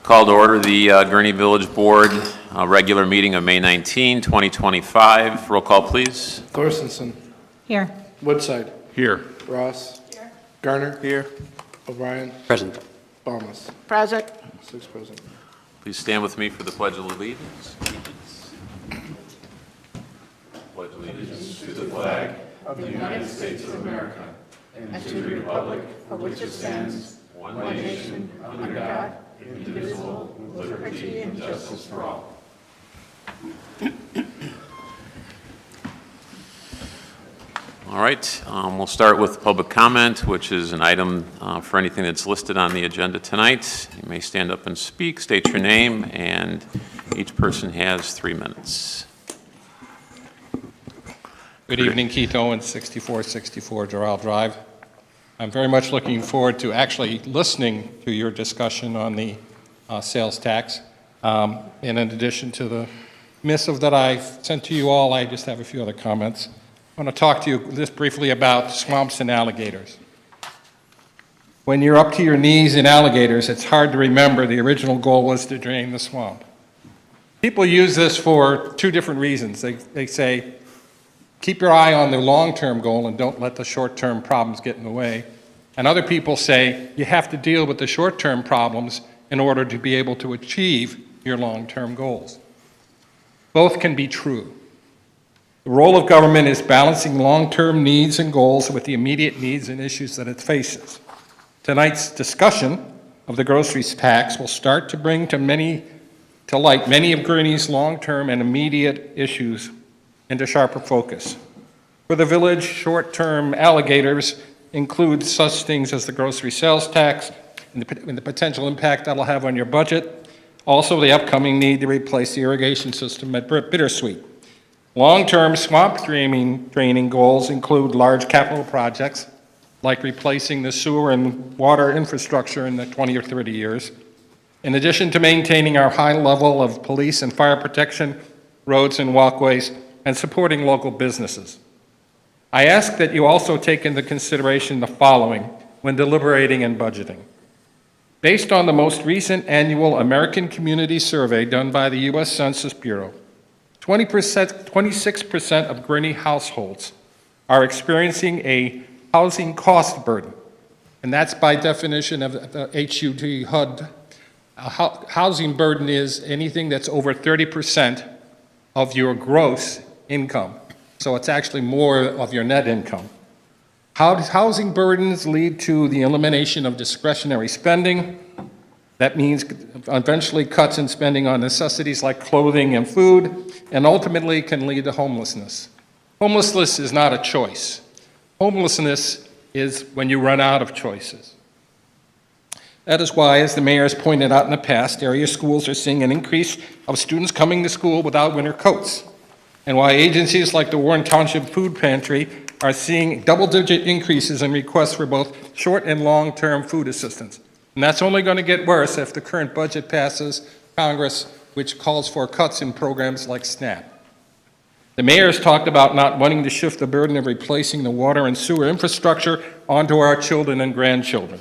Call to order the Gurnee Village Board regular meeting of May 19, 2025. Roll call, please. Thorstenson. Here. Woodside. Here. Ross. Here. Garner. Here. O'Brien. Present. Balmas. Present. 6 present. Please stand with me for the Pledge of Allegiance. Pledge allegiance to the flag Of the United States of America and to the republic for which it stands, one nation, under God, indivisible, with liberty and justice for all. All right, we'll start with public comment, which is an item for anything that's listed on the agenda tonight. You may stand up and speak, state your name, and each person has 3 minutes. Good evening, Keith Owens, 6464 Doral Drive. I'm very much looking forward to actually listening to your discussion on the sales tax. And in addition to the missive that I sent to you all, I just have a few other comments. I want to talk to you just briefly about swamps and alligators. When you're up to your knees in alligators, it's hard to remember the original goal was to drain the swamp. People use this for 2 different reasons. They say, keep your eye on the long-term goal and don't let the short-term problems get in the way. And other people say you have to deal with the short-term problems in order to be able to achieve your long-term goals. Both can be true. The role of government is balancing long-term needs and goals with the immediate needs and issues that it faces. Tonight's discussion of the groceries tax will start to bring to light many of Gurnee's long-term and immediate issues into sharper focus. For the village, short-term alligators include such things as the grocery sales tax and the potential impact that'll have on your budget. Also, the upcoming need to replace the irrigation system at Bittersweet. Long-term swamp draining goals include large capital projects like replacing the sewer and water infrastructure in the 20 or 30 years, in addition to maintaining our high level of police and fire protection, roads and walkways, and supporting local businesses. I ask that you also take into consideration the following when deliberating and budgeting. Based on the most recent annual American Community Survey done by the U.S. Census Bureau, 26% of Gurnee households are experiencing a housing cost burden, and that's by definition of the HUD. Housing burden is anything that's over 30% of your gross income. So it's actually more of your net income. Housing burdens lead to the elimination of discretionary spending. That means eventually cuts in spending on necessities like clothing and food, and ultimately can lead to homelessness. Homelessness is not a choice. Homelessness is when you run out of choices. That is why, as the mayor has pointed out in the past, area schools are seeing an increase of students coming to school without winter coats, and why agencies like the Warren Township Food Pantry are seeing double-digit increases in requests for both short and long-term food assistance. And that's only going to get worse if the current budget passes Congress, which calls for cuts in programs like SNAP. The mayor has talked about not wanting to shift the burden of replacing the water and sewer infrastructure onto our children and grandchildren.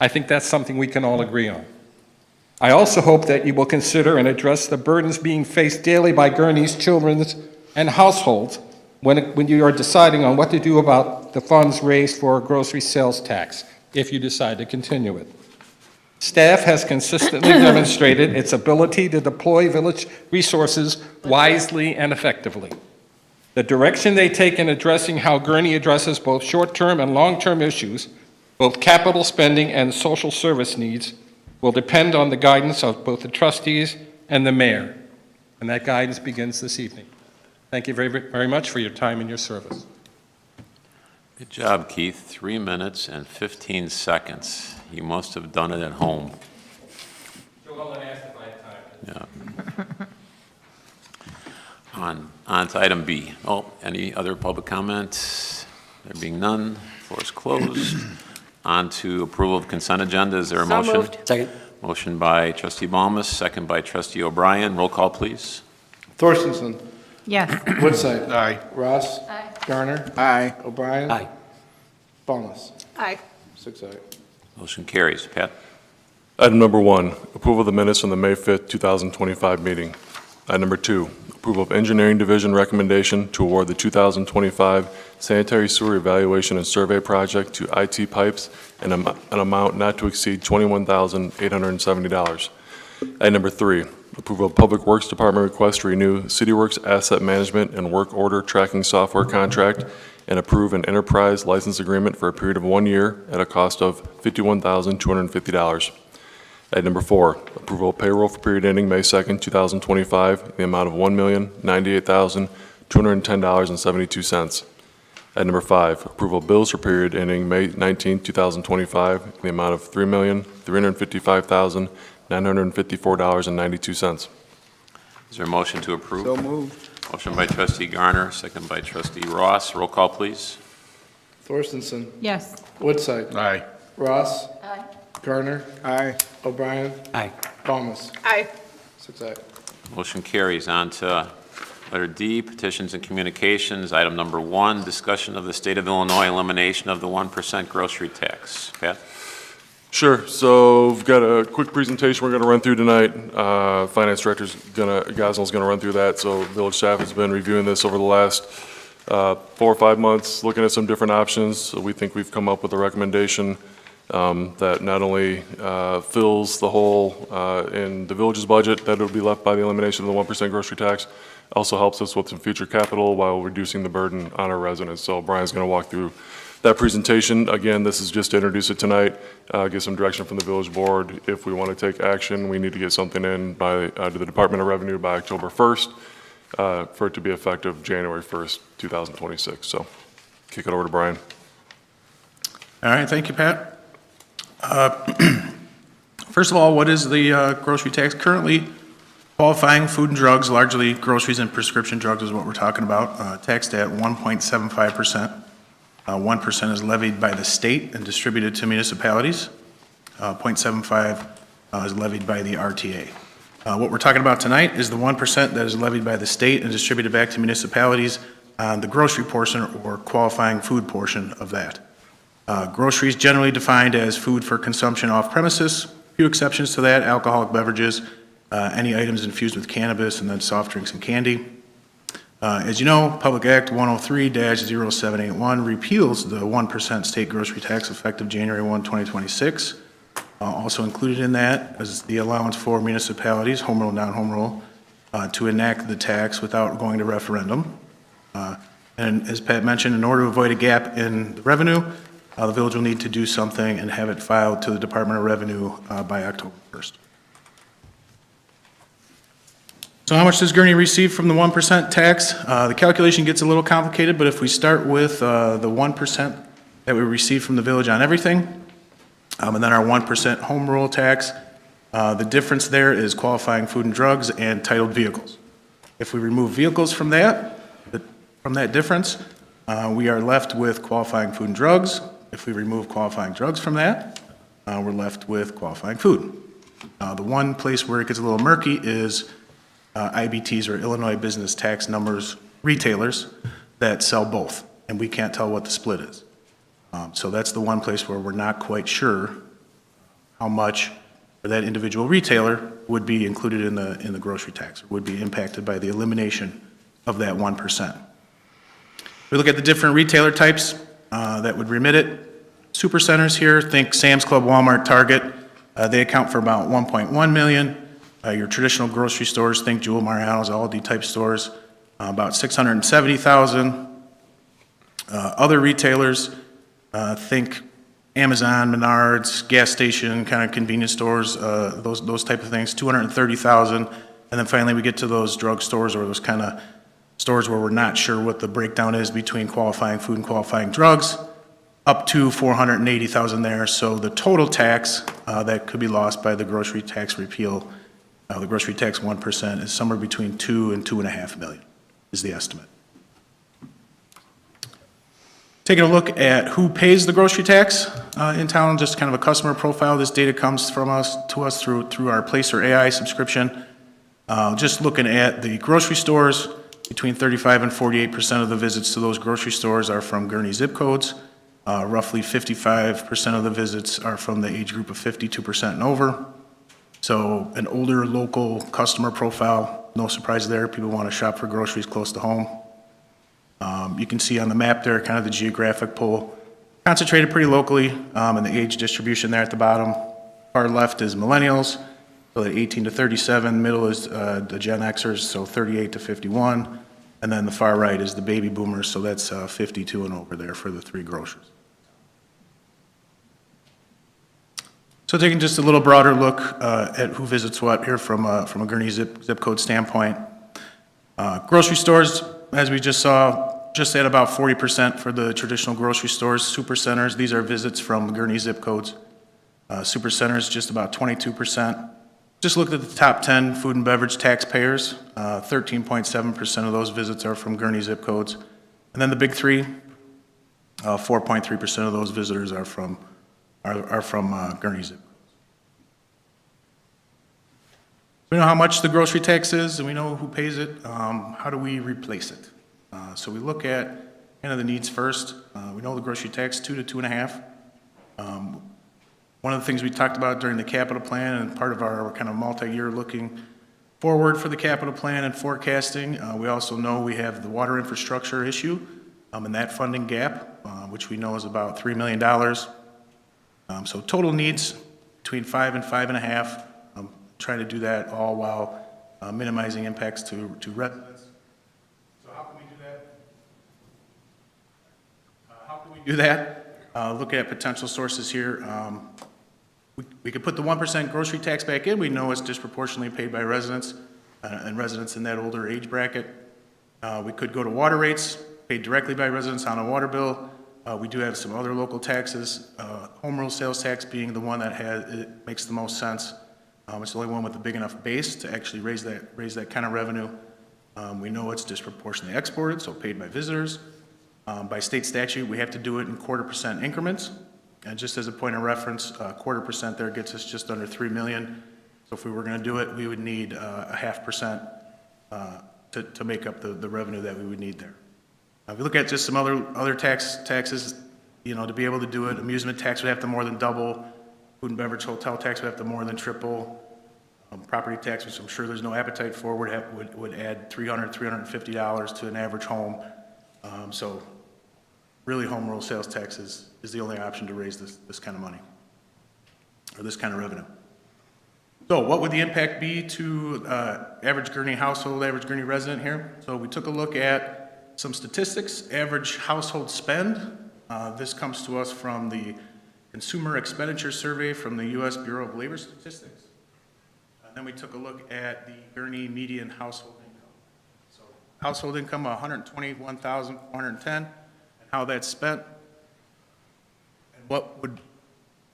I think that's something we can all agree on. I also hope that you will consider and address the burdens being faced daily by Gurnee's children and households when you are deciding on what to do about the funds raised for a grocery sales tax, if you decide to continue it. Staff has consistently demonstrated its ability to deploy village resources wisely and effectively. The direction they take in addressing how Gurnee addresses both short-term and long-term issues, both capital spending and social service needs, will depend on the guidance of both the trustees and the mayor. And that guidance begins this evening. Thank you very, very much for your time and your service. Good job, Keith. 3 minutes and 15 seconds. You must have done it at home. Joellen asked if I had time. Yeah. On to item B. Oh, any other public comments? There being none, floor is closed. On to approval of consent agenda. Is there a motion? So moved. Second. Motion by trustee Balmas, second by trustee O'Brien. Roll call, please. Thorstenson. Yes. Woodside. Aye. Ross. Aye. Garner. Aye. O'Brien. Aye. Balmas. Aye. 6 aye. Motion carries. Pat? Item number 1, approval of the minutes from the May 5th, 2025 meeting. Item number 2, approval of Engineering Division recommendation to award the 2025 sanitary sewer evaluation and survey project to IT Pipes in an amount not to exceed $21,870. Item number 3, approval of Public Works Department request to renew CityWorks Asset Management and Work Order Tracking Software contract and approve an enterprise license agreement for a period of 1 year at a cost of $51,250. Item number 4, approval of payroll for period ending May 2nd, 2025, in the amount of $1,098,210.72. Item number 5, approval of bills for period ending May 19th, 2025, in the amount of $3,355,954.92. Is there a motion to approve? So moved. Motion by trustee Garner, second by trustee Ross. Roll call, please. Thorstenson, Yes. Woodside, Aye. Ross, Aye. Garner, Aye. O'Brien, Aye. Thomas. Aye. 6 ayes. Motion carries. On to letter D, petitions and communications. Item number 1, discussion of the state of Illinois elimination of the 1% grocery tax. Pat? Sure. So we've got a quick presentation we're going to run through tonight. Finance Director's Gosnell's going to run through that. So village staff has been reviewing this over the last 4 or 5 months, looking at some different options. So we think we've come up with a recommendation that not only fills the hole in the village's budget that will be left by the elimination of the 1% grocery tax, also helps us with some future capital while reducing the burden on our residents. So Brian's going to walk through that presentation. Again, this is just to introduce it tonight, get some direction from the village board. If we want to take action, we need to get something in by to the Department of Revenue by October 1st for it to be effective January 1st, 2026. So kick it over to Brian. All right, thank you, Pat. First of all, what is the grocery tax? Currently, qualifying food and drugs, largely groceries and prescription drugs is what we're talking about, taxed at 1.75%. 1% is levied by the state and distributed to municipalities. 0.75 is levied by the RTA. What we're talking about tonight is the 1% that is levied by the state and distributed back to municipalities on the grocery portion or qualifying food portion of that. Groceries generally defined as food for consumption off premises. Few exceptions to that: alcoholic beverages, any items infused with cannabis, and then soft drinks and candy. As you know, Public Act 103-0781 repeals the 1% state grocery tax effective January 1, 2026. Also included in that is the allowance for municipalities, home rule, non-home rule, to enact the tax without going to referendum. And as Pat mentioned, in order to avoid a gap in the revenue, the village will need to do something and have it filed to the Department of Revenue by October 1st. So how much does Gurnee receive from the 1% tax? The calculation gets a little complicated, but if we start with the 1% that we receive from the village on everything, and then our 1% home rule tax, the difference there is qualifying food and drugs and titled vehicles. If we remove vehicles from that difference, we are left with qualifying food and drugs. If we remove qualifying drugs from that, we're left with qualifying food. The one place where it gets a little murky is IBTs, or Illinois Business Tax Numbers, retailers that sell both, and we can't tell what the split is. So that's the one place where we're not quite sure how much that individual retailer would be included in the grocery tax, or would be impacted by the elimination of that 1%. We look at the different retailer types that would remit it. Supercenters here, think Sam's Club, Walmart, Target. They account for about 1.1 million. Your traditional grocery stores, think Jewel, Mariano's, Aldi type stores, about 670,000. Other retailers, think Amazon, Menards, gas station, kind of convenience stores, those type of things, 230,000. And then finally we get to those drug stores, or those kind of stores where we're not sure what the breakdown is between qualifying food and qualifying drugs, up to 480,000 there. So the total tax that could be lost by the grocery tax repeal, the grocery tax 1%, is somewhere between 2 and 2.5 million is the estimate. Taking a look at who pays the grocery tax in town, just kind of a customer profile. This data comes to us through our Placer AI subscription. Just looking at the grocery stores, between 35 and 48% of the visits to those grocery stores are from Gurnee zip codes. Roughly 55% of the visits are from the age group of 52% and over. So an older local customer profile, no surprise there. People want to shop for groceries close to home. You can see on the map there, kind of the geographic pool, concentrated pretty locally, and the age distribution there at the bottom. Far left is millennials, so the 18 to 37. Middle is the Gen Xers, so 38 to 51. And then the far right is the baby boomers, so that's 52 and over there for the three grocers. So taking just a little broader look at who visits what here from a Gurnee zip code standpoint. Grocery stores, as we just saw, just at about 40% for the traditional grocery stores. Super centers, these are visits from Gurnee zip codes. Super centers, just about 22%. Just looked at the top 10 food and beverage taxpayers. 13.7% of those visits are from Gurnee zip codes. And then the big three, 4.3% of those visitors are from Gurnee zip codes. We know how much the grocery tax is, and we know who pays it. How do we replace it? So we look at kind of the needs first. We know the grocery tax, 2 to 2.5. One of the things we talked about during the capital plan and part of our kind of multi-year looking forward for the capital plan and forecasting, we also know we have the water infrastructure issue and that funding gap, which we know is about $3 million. So total needs between 5 and 5.5. Trying to do that all while minimizing impacts to residents. So how can we do that? Look at potential sources here. We could put the 1% grocery tax back in. We know it's disproportionately paid by residents and residents in that older age bracket. We could go to water rates paid directly by residents on a water bill. We do have some other local taxes, home rule sales tax being the one that it makes the most sense. It's the only one with a big enough base to actually raise that kind of revenue. We know it's disproportionately exported, so paid by visitors. By state statute, we have to do it in 1/4% increments. And just as a point of reference, 1/4% there gets us just under 3 million. So if we were going to do it, we would need 0.5% to make up the revenue that we would need there. If we look at just some other taxes, to be able to do it, amusement tax would have to more than double. Food and beverage hotel tax would have to more than triple. Property tax, which I'm sure there's no appetite for, would add $300, $350 to an average home. So really home rule sales tax is the only option to raise this kind of money, or this kind of revenue. So what would the impact be to average Gurnee household, average Gurnee resident here? So we took a look at some statistics, average household spend. This comes to us from the Consumer Expenditure Survey from the U.S. Bureau of Labor Statistics. And then we took a look at the Gurnee median household income. So household income, $121,410, and how that's spent, and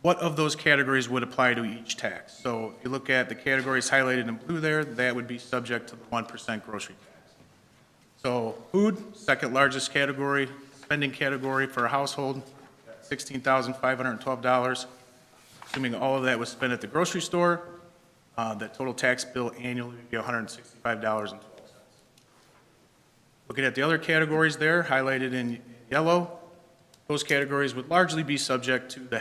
what of those categories would apply to each tax. So if you look at the categories highlighted in blue there, that would be subject to the 1% grocery tax. So food, second largest category, spending category for a household, $16,512. Assuming all of that was spent at the grocery store, the total tax bill annually would be $165.12. Looking at the other categories there, highlighted in yellow, those categories would largely be subject to the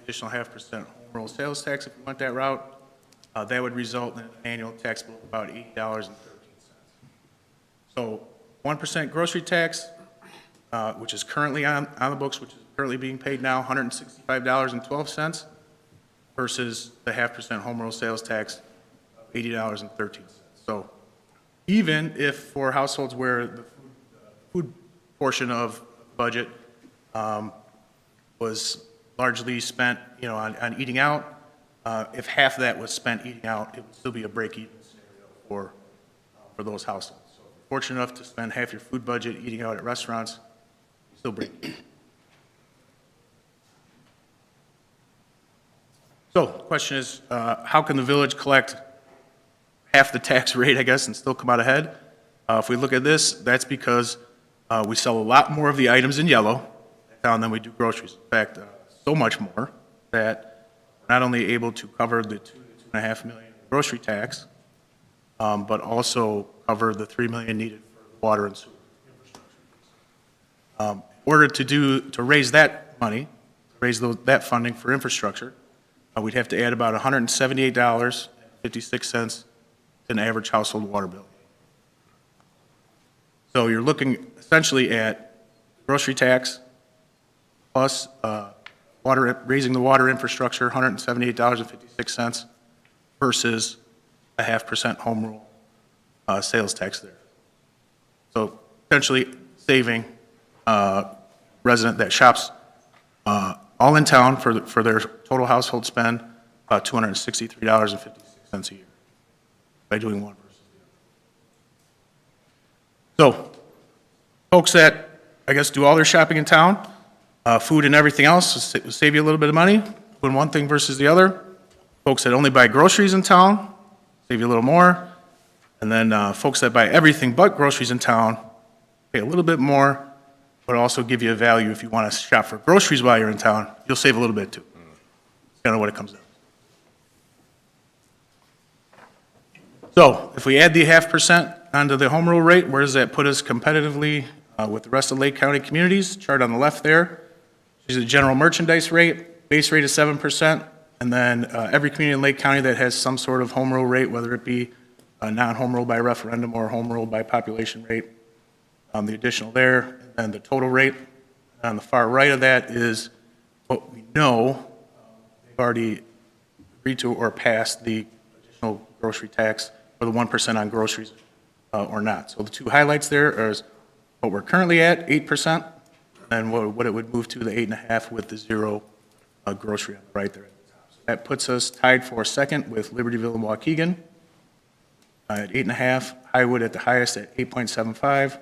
additional 0.5% home rule sales tax if we went that route. That would result in an annual tax bill of about $80.13. So 1% grocery tax, which is currently on the books, which is currently being paid now, $165.12, versus the 0.5% home rule sales tax, $80.13. So even if for households where the food portion of budget was largely spent, on eating out, if half of that was spent eating out, it would still be a break-even scenario for those households. So if you're fortunate enough to spend half your food budget eating out at restaurants, you still break even. So the question is, how can the village collect half the tax rate, I guess, and still come out ahead? If we look at this, that's because we sell a lot more of the items in yellow than we do groceries. In fact, so much more that we're not only able to cover the 2 to 2.5 million grocery tax, but also cover the $3 million needed for water and sewer infrastructure. In order to raise that money, raise that funding for infrastructure, we'd have to add about $178 $2,228.56 an average household water bill. So you're looking essentially at grocery tax plus raising the water infrastructure, $178.56 versus a 0.5% home rule sales tax there. So essentially saving resident that shops all in town for their total household spend about $263.56 a year by doing one versus the other. So folks that, I guess, do all their shopping in town, food and everything else, will save you a little bit of money, doing one thing versus the other. Folks that only buy groceries in town, save you a little more. And then folks that buy everything but groceries in town, pay a little bit more, but also give you a value if you want to shop for groceries while you're in town, you'll save a little bit too. That's kind of what it comes down to. So if we add the 0.5% onto the home rule rate, where does that put us competitively with the rest of Lake County communities? Chart on the left there. This is the general merchandise rate. Base rate is 7%. And then every community in Lake County that has some sort of home rule rate, whether it be a non-home rule by referendum or home rule by population rate, the additional there, and the total rate. On the far right of that is what we know they've already agreed to or passed the additional grocery tax or the 1% on groceries or not. So the two highlights there is what we're currently at, 8%, and what it would move to, the 8.5% with the zero grocery on the right there. So that puts us tied for second with Libertyville and Waukegan at 8.5%, Highwood at the highest at 8.75%,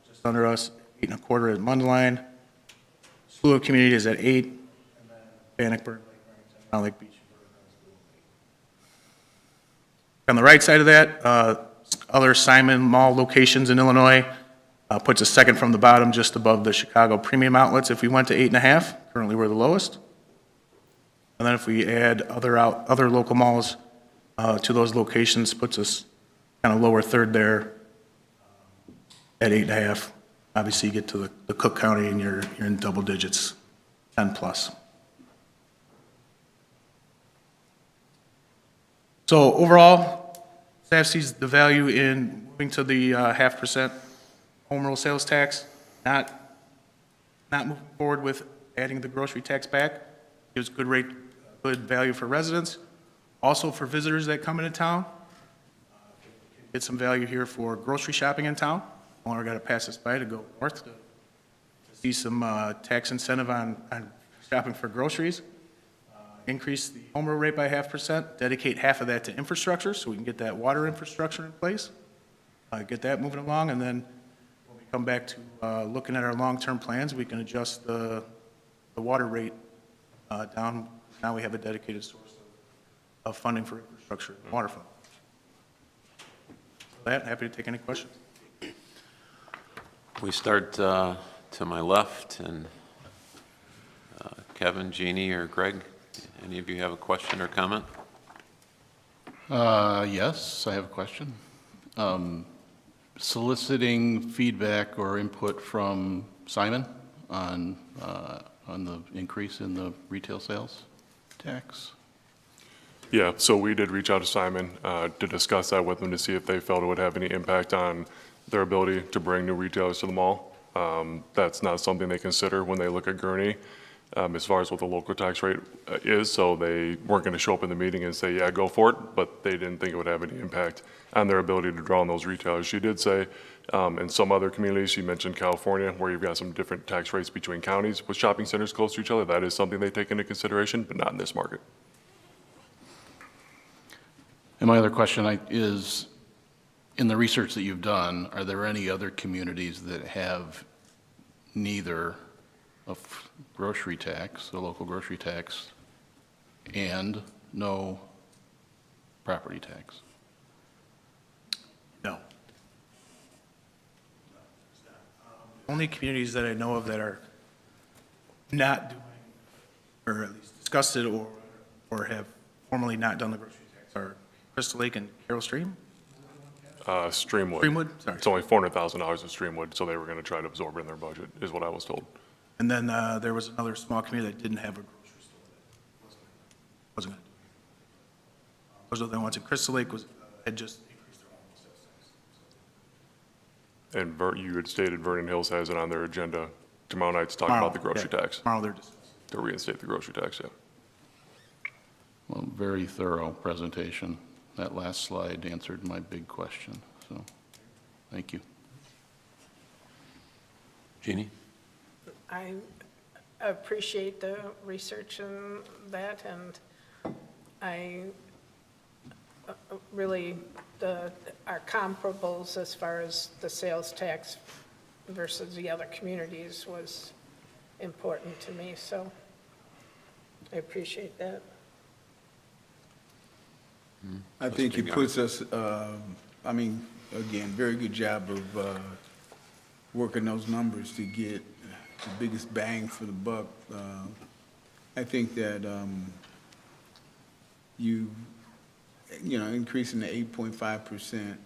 just under us, 8.25% at Mundelein. Slew of communities at 8%, and then Bannockburn, Lake Remington, Round Lake Beach. On the right side of that, other Simon Mall locations in Illinois puts us second from the bottom, just above the Chicago premium outlets. If we went to 8.5%, currently we're the lowest. And then if we add other local malls to those locations, puts us kind of lower third there at 8.5%. Obviously, you get to the Cook County and you're in double digits, 10 plus. So overall, staff sees the value in moving to the 0.5% home rule sales tax, not moving forward with adding the grocery tax back. Gives good value for residents, also for visitors that come into town. Get some value here for grocery shopping in town. No longer got to pass this by to go north to see some tax incentive on shopping for groceries. Increase the home rule rate by 0.5%, dedicate half of that to infrastructure so we can get that water infrastructure in place, get that moving along, and then when we come back to looking at our long-term plans, we can adjust the water rate down. Now we have a dedicated source of funding for infrastructure and water fund. With that, happy to take any questions. We start to my left, and Kevin, Jeannie, or Greg, any of you have a question or comment? Yes, I have a question. Soliciting feedback or input from Simon on the increase in the retail sales tax? Yeah, so we did reach out to Simon to discuss that with them to see if they felt it would have any impact on their ability to bring new retailers to the mall. That's not something they consider when they look at Gurnee as far as what the local tax rate is, so they weren't going to show up in the meeting and say, yeah, go for it, but they didn't think it would have any impact on their ability to draw on those retailers. She did say in some other communities, she mentioned California, where you've got some different tax rates between counties with shopping centers close to each other. That is something they take into consideration, but not in this market. And my other question is, in the research that you've done, are there any other communities that have neither a grocery tax, a local grocery tax, and no property tax? No. Only communities that I know of that are not doing, or at least discussed it or have formally not done the grocery tax are Crystal Lake and Carroll Stream? Streamwood. Streamwood, sorry. It's only $400,000 in Streamwood, so they were going to try to absorb it in their budget, is what I was told. And then there was another small community that didn't have a grocery store that wasn't going to do it. Those are the ones in Crystal Lake had just increased their own sales tax. And you had stated Vernon Hills has it on their agenda tomorrow night to talk about the grocery tax, Tomorrow they're discussing. to reinstate the grocery tax, yeah. Well, very thorough presentation. That last slide answered my big question, so, thank you. Jeannie? I appreciate the research and that, and I really, our comparables as far as the sales tax versus the other communities was important to me, so I appreciate that. I think it puts us, I mean, again, very good job of working those numbers to get the biggest bang for the buck. I think that increasing to 8.5%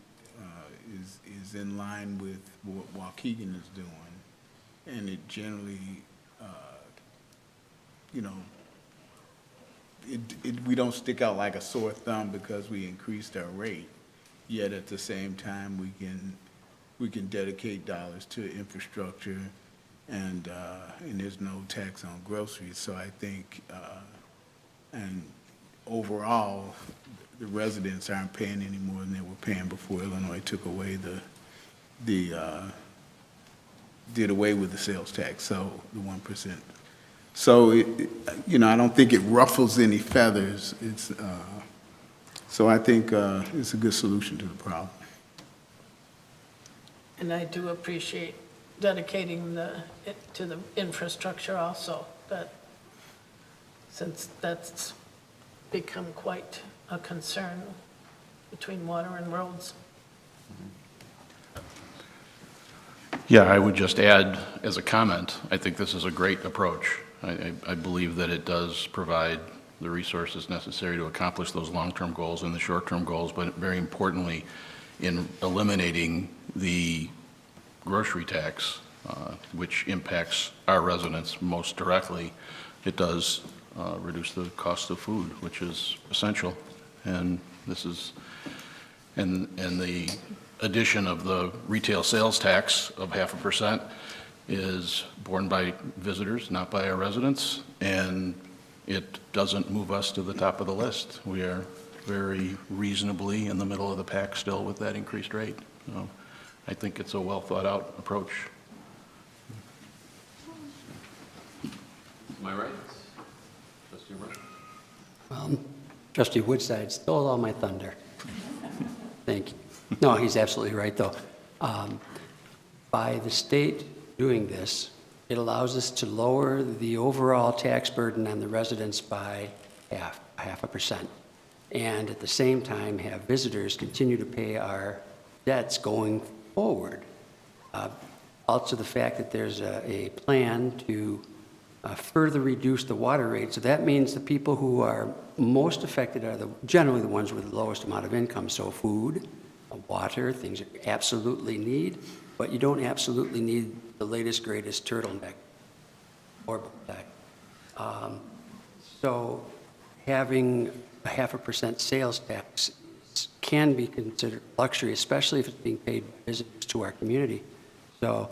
is in line with what Waukegan is doing. And it generally, we don't stick out like a sore thumb because we increased our rate. Yet at the same time, we can dedicate dollars to infrastructure, and there's no tax on groceries. So I think, and overall, the residents aren't paying any more than they were paying before Illinois took away did away with the sales tax, so the 1%. So, I don't think it ruffles any feathers. So I think it's a good solution to the problem. And I do appreciate dedicating to the infrastructure also, since that's become quite a concern between water and roads. Yeah, I would just add, as a comment, I think this is a great approach. I believe that it does provide the resources necessary to accomplish those long-term goals and the short-term goals, but very importantly, in eliminating the grocery tax, which impacts our residents most directly, it does reduce the cost of food, which is essential. And this is, and the addition of the retail sales tax of 0.5% is borne by visitors, not by our residents, and it doesn't move us to the top of the list. We are very reasonably in the middle of the pack still with that increased rate. So I think it's a well-thought-out approach. Am I right? Trustee Wright? Trustee Woodside stole all my thunder. Thank you. No, he's absolutely right, though. By the state doing this, it allows us to lower the overall tax burden on the residents by 0.5%. And at the same time, have visitors continue to pay our debts going forward. Also, the fact that there's a plan to further reduce the water rate. So that means the people who are most affected are generally the ones with the lowest amount of income. So food, water, things you absolutely need, but you don't absolutely need the latest, greatest turtleneck or backpack. So having a 0.5% sales tax can be considered luxury, especially if it's being paid by visitors to our community. So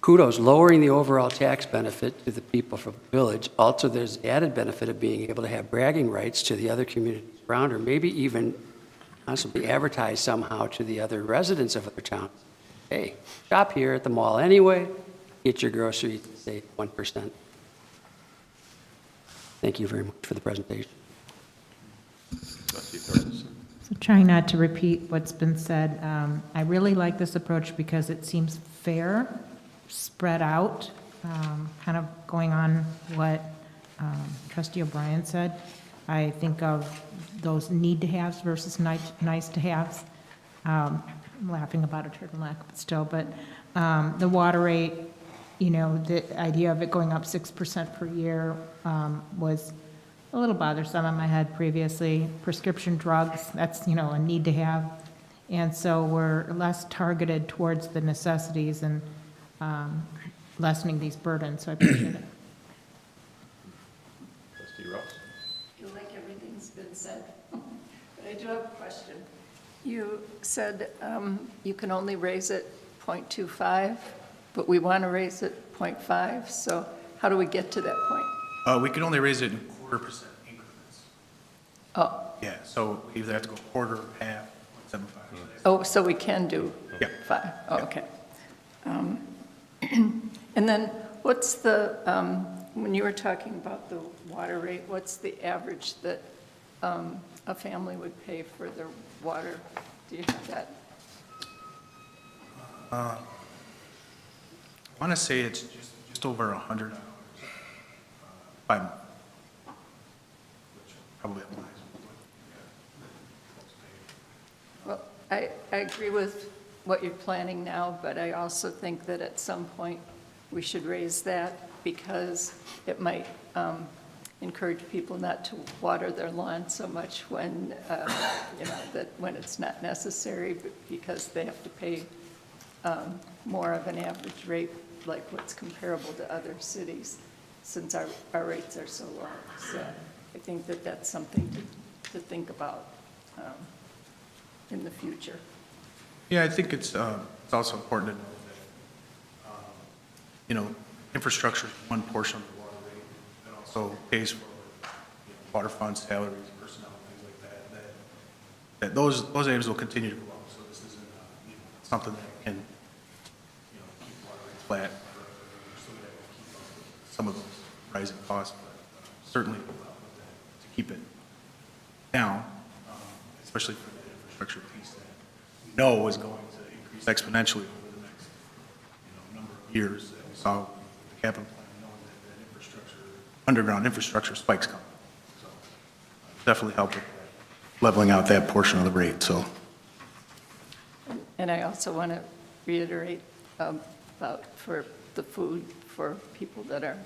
kudos, lowering the overall tax benefit to the people from the village. Also, there's added benefit of being able to have bragging rights to the other communities around, or maybe even possibly advertise somehow to the other residents of other towns. Hey, shop here at the mall anyway, get your groceries, save 1%. Thank you very much for the presentation. Trustee Thorson? So trying not to repeat what's been said, I really like this approach because it seems fair, spread out, kind of going on what Trustee O'Brien said. I think of those need-to-haves versus nice-to-haves. I'm laughing about a turtleneck, but still. But the water rate, the idea of it going up 6% per year was a little bothersome in my head previously. Prescription drugs, that's, a need-to-have. And so we're less targeted towards the necessities and lessening these burdens, so I appreciate it. Trustee Ross? I feel like everything's been said. I do have a question. You said you can only raise it 0.25, but we want to raise it 0.5, so how do we get to that point? We can only raise it in 0.25% increments. Oh, Yeah, so we either have to go quarter, half, 0.75. oh, so we can do Yeah. 5, oh, okay. And then what's the, when you were talking about the water rate, what's the average that a family would pay for their water? Do you have that? I want to say it's just over $100 by month, which probably applies. Well, I agree with what you're planning now, but I also think that at some point we should raise that because it might encourage people not to water their lawn so much when, that when it's not necessary, but because they have to pay more of an average rate, like what's comparable to other cities, since our rates are so low. So I think that that's something to think about in the future. Yeah, I think it's also important to know that, infrastructure is one portion of the water rate. It also pays for water funds, salaries, personnel, things like that, those items will continue to go up. So this isn't something that can, keep water rates flat so that it will keep up with some of those rising costs, but certainly to keep it down, especially for the infrastructure piece that we know is going to increase exponentially over the next number of years that we saw with the capital plan, knowing that infrastructure, underground infrastructure spikes coming. So definitely help with leveling out that portion of the rate. So. And I also want to reiterate about for the food for people that are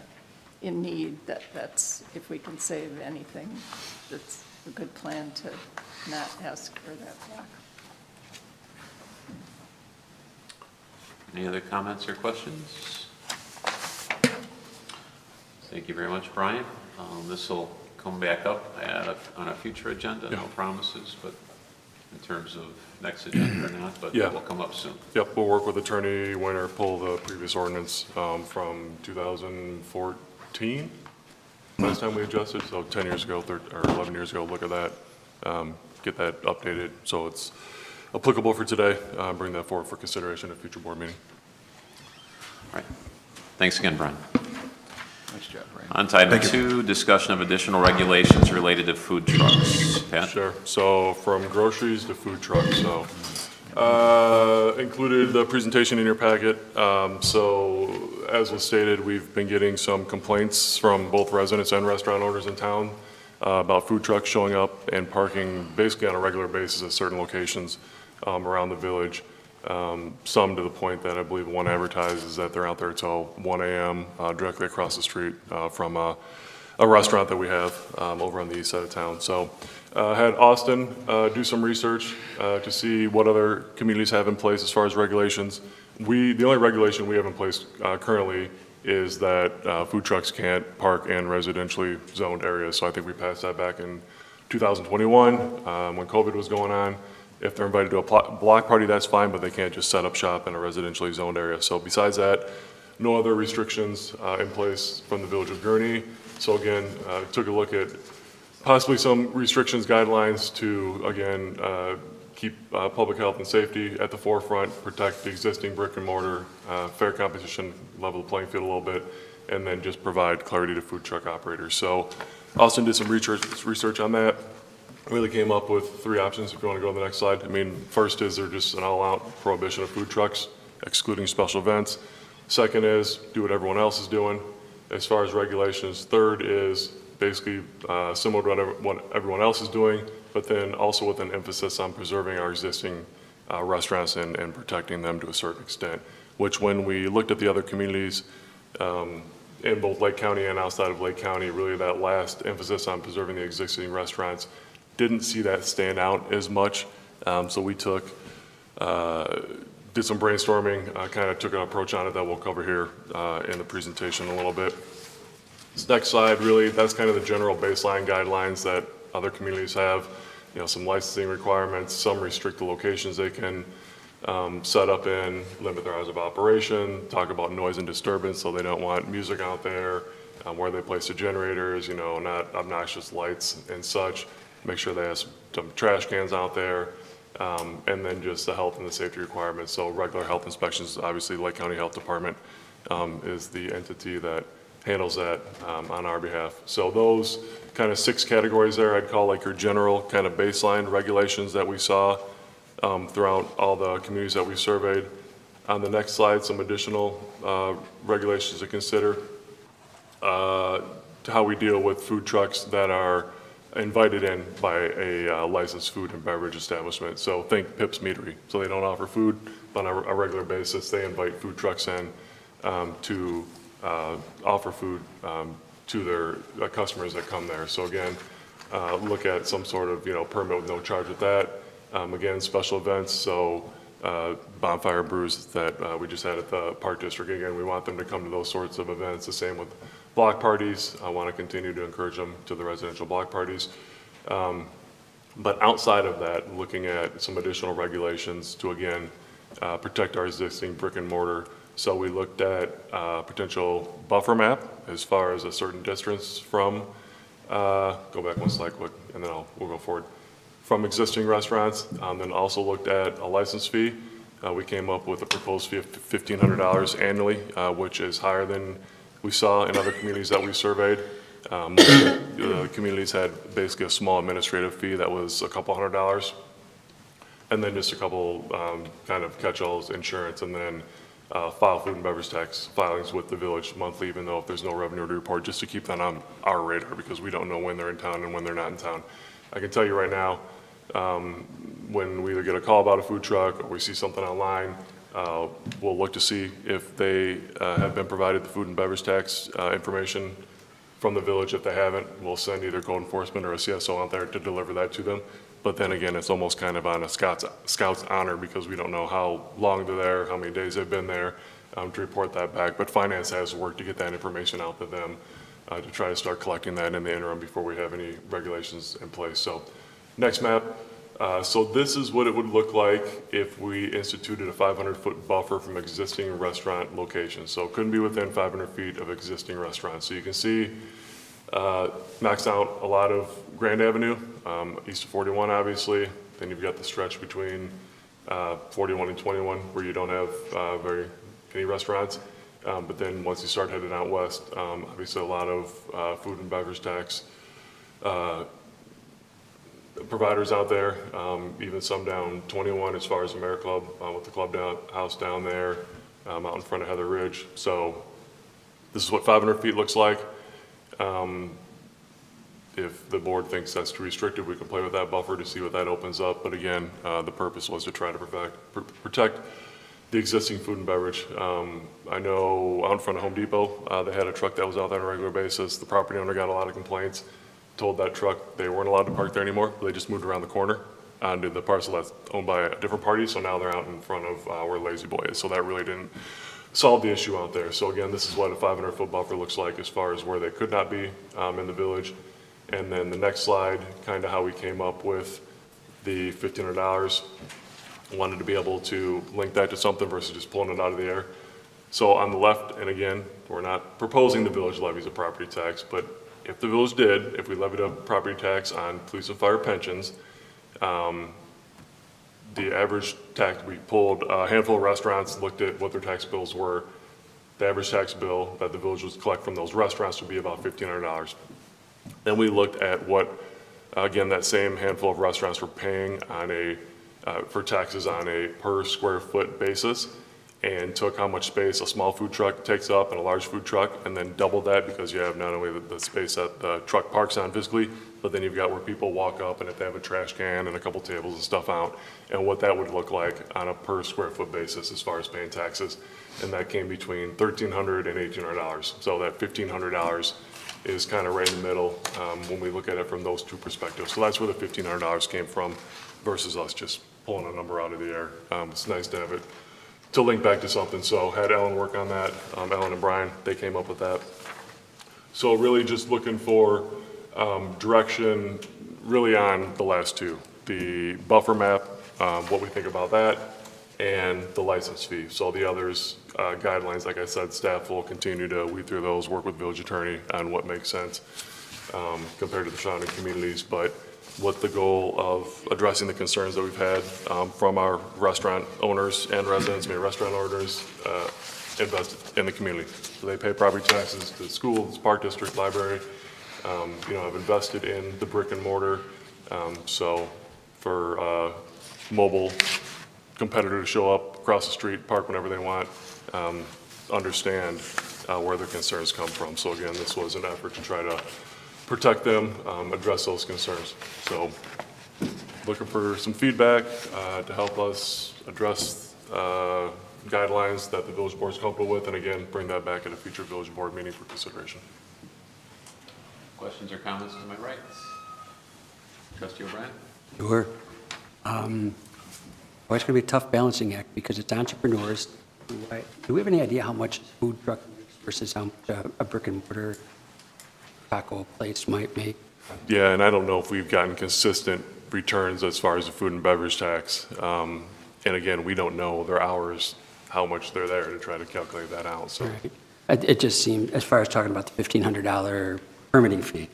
in need, that's, if we can save anything, that's a good plan to not ask for that block. Any other comments or questions? Thank you very much, Brian. This will come back up on a future agenda, no promises, but in terms of next agenda or not, but Yeah. it will come up soon. Yep, we'll work with Attorney Winter, pull the previous ordinance from 2014, last time we adjusted, so 10 years ago, or 11 years ago, look at that, get that updated, so it's applicable for today, bring that forward for consideration at a future board meeting. All right. Thanks again, Brian. Nice job, Brian. On to item 2, discussion of additional regulations related to food trucks. Pat? Sure, so from groceries to food trucks, so included the presentation in your packet. So as was stated, we've been getting some complaints from both residents and restaurant owners in town about food trucks showing up and parking basically on a regular basis at certain locations around the village. Some to the point that I believe one advertises that they're out there till 1 a.m. Directly across the street from a restaurant that we have over on the east side of town. So had Austin do some research to see what other communities have in place as far as regulations. The only regulation we have in place currently is that food trucks can't park in residentially zoned areas. So I think we passed that back in 2021 when COVID was going on. If they're invited to a block party, that's fine, but they can't just set up shop in a residentially zoned area. So besides that, no other restrictions in place from the village of Gurnee. So again, took a look at possibly some restrictions, guidelines to, again, keep public health and safety at the forefront, protect the existing brick and mortar, fair competition, level the playing field a little bit, and then just provide clarity to food truck operators. So Austin did some research on that. Really came up with 3 options if you want to go to the next slide. I mean, first is they're just an all-out prohibition of food trucks, excluding special events. Second is do what everyone else is doing as far as regulations. Third is basically similar to what everyone else is doing, but then also with an emphasis on preserving our existing restaurants and protecting them to a certain extent, which when we looked at the other communities in both Lake County and outside of Lake County, really that last emphasis on preserving the existing restaurants didn't see that stand out as much. So we did some brainstorming, kind of took an approach on it that we'll cover here in the presentation a little bit. This next slide, really, that's kind of the general baseline guidelines that other communities have. some licensing requirements, some restrict the locations they can set up in, limit their hours of operation, talk about noise and disturbance, so they don't want music out there, where they place the generators, not obnoxious lights and such. Make sure they have some trash cans out there, and then just the health and the safety requirements. So regular health inspections, obviously Lake County Health Department is the entity that handles that on our behalf. So those kind of 6 categories there, I'd call like your general kind of baseline regulations that we saw throughout all the communities that we surveyed. On the next slide, some additional regulations to consider. How we deal with food trucks that are invited in by a licensed food and beverage establishment. So think Pips Meadery. So they don't offer food, but on a regular basis, they invite food trucks in to offer food to their customers that come there. So again, look at some sort of permit with no charge with that. Again, special events, so bonfire brews that we just had at the Park District. Again, we want them to come to those sorts of events. The same with block parties. I want to continue to encourage them to the residential block parties. But outside of that, looking at some additional regulations to, again, protect our existing brick and mortar. So we looked at potential buffer map as far as a certain distance from, go back one slide quick, and then we'll go forward, from existing restaurants. Then also looked at a license fee. We came up with a proposed fee of $1,500 annually, which is higher than we saw in other communities that we surveyed. The communities had basically a small administrative fee that was a couple $100s, and then just a couple kind of catch-alls, insurance, and then file food and beverage tax filings with the village monthly, even though if there's no revenue to report, just to keep that on our radar, because we don't know when they're in town and when they're not in town. I can tell you right now, when we either get a call about a food truck or we see something online, we'll look to see if they have been provided the food and beverage tax information from the village. If they haven't, we'll send either code enforcement or a CSO out there to deliver that to them. But then again, it's almost kind of on a scout's honor, because we don't know how long they're there, how many days they've been there, to report that back. But finance has worked to get that information out to them to try to start collecting that in the interim before we have any regulations in place. So next map. So this is what it would look like if we instituted a 500-foot buffer from existing restaurant locations. So it couldn't be within 500 feet of existing restaurants. So you can see maxed out a lot of Grand Avenue, east of 41 obviously. Then you've got the stretch between 41 and 21 where you don't have any restaurants. But then once you start heading out west, obviously a lot of food and beverage tax providers out there, even some down 21 as far as AmeriClub with the club house down there, out in front of Heather Ridge. So this is what 500 feet looks like. If the board thinks that's too restrictive, we can play with that buffer to see what that opens up. But again, the purpose was to try to protect the existing food and beverage. I know out in front of Home Depot, they had a truck that was out there on a regular basis. The property owner got a lot of complaints, told that truck they weren't allowed to park there anymore. They just moved around the corner onto the parcel that's owned by a different party. So now they're out in front of where Lazy Boy is. So that really didn't solve the issue out there. So again, this is what a 500-foot buffer looks like as far as where they could not be in the village. And then the next slide, kind of how we came up with the $1,500. Wanted to be able to link that to something versus just pulling it out of the air. So on the left, and again, we're not proposing the village levies a property tax, but if the village did, if we levied a property tax on police and fire pensions, the average tax, we pulled a handful of restaurants, looked at what their tax bills were. The average tax bill that the village would collect from those restaurants would be about $1,500. Then we looked at what, again, that same handful of restaurants were paying on for taxes on a per square foot basis, and took how much space a small food truck takes up and a large food truck, and then doubled that, because you have not only the space that the truck parks on physically, but then you've got where people walk up and if they have a trash can and a couple tables and stuff out, and what that would look like on a per square foot basis as far as paying taxes. And that came between $1,300 and $1,800. So that $1,500 is kind of right in the middle when we look at it from those two perspectives. So that's where the $1,500 came from versus us just pulling a number out of the air. It's nice to have it to link back to something. So had Ellen work on that. Ellen and Brian, they came up with that. So really just looking for direction, really on the last two, the buffer map, what we think about that, and the license fee. So the others, guidelines, like I said, staff will continue to weed through those, work with village attorney on what makes sense compared to the surrounding communities, but with the goal of addressing the concerns that we've had from our restaurant owners and residents, restaurant owners invest in the community. So they pay property taxes to schools, park district, library, have invested in the brick and mortar. So for a mobile competitor to show up across the street, park whenever they want, understand where their concerns come from. So again, this was an effort to try to protect them, address those concerns. So looking for some feedback to help us address guidelines that the village board is comfortable with, and again, bring that back at a future village board meeting for consideration. Questions or comments to my right? Trustee O'Brien? Sure. Well, it's going to be a tough balancing act because it's entrepreneurs. Do we have any idea how much food truck versus how much a brick and mortar taco place might make? Yeah, and I don't know if we've gotten consistent returns as far as the food and beverage tax. And again, we don't know their hours, how much they're there to try to calculate that out, so. Right. It just seemed, as far as talking about the $1,500 permitting fee,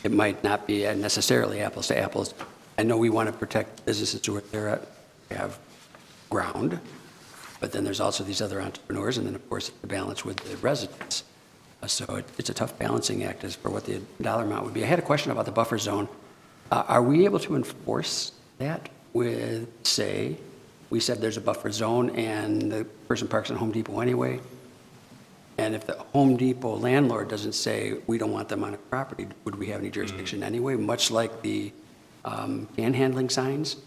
it might not be necessarily apples to apples. I know we want to protect businesses who are there, have ground, but then there's also these other entrepreneurs, and then, of course, the balance with the residents. So it's a tough balancing act as for what the dollar amount would be. I had a question about the buffer zone. Are we able to enforce that with, say, we said there's a buffer zone and the person parks in Home Depot anyway, and if the Home Depot landlord doesn't say, we don't want them on a property, would we have any jurisdiction anyway, much like the panhandling signs?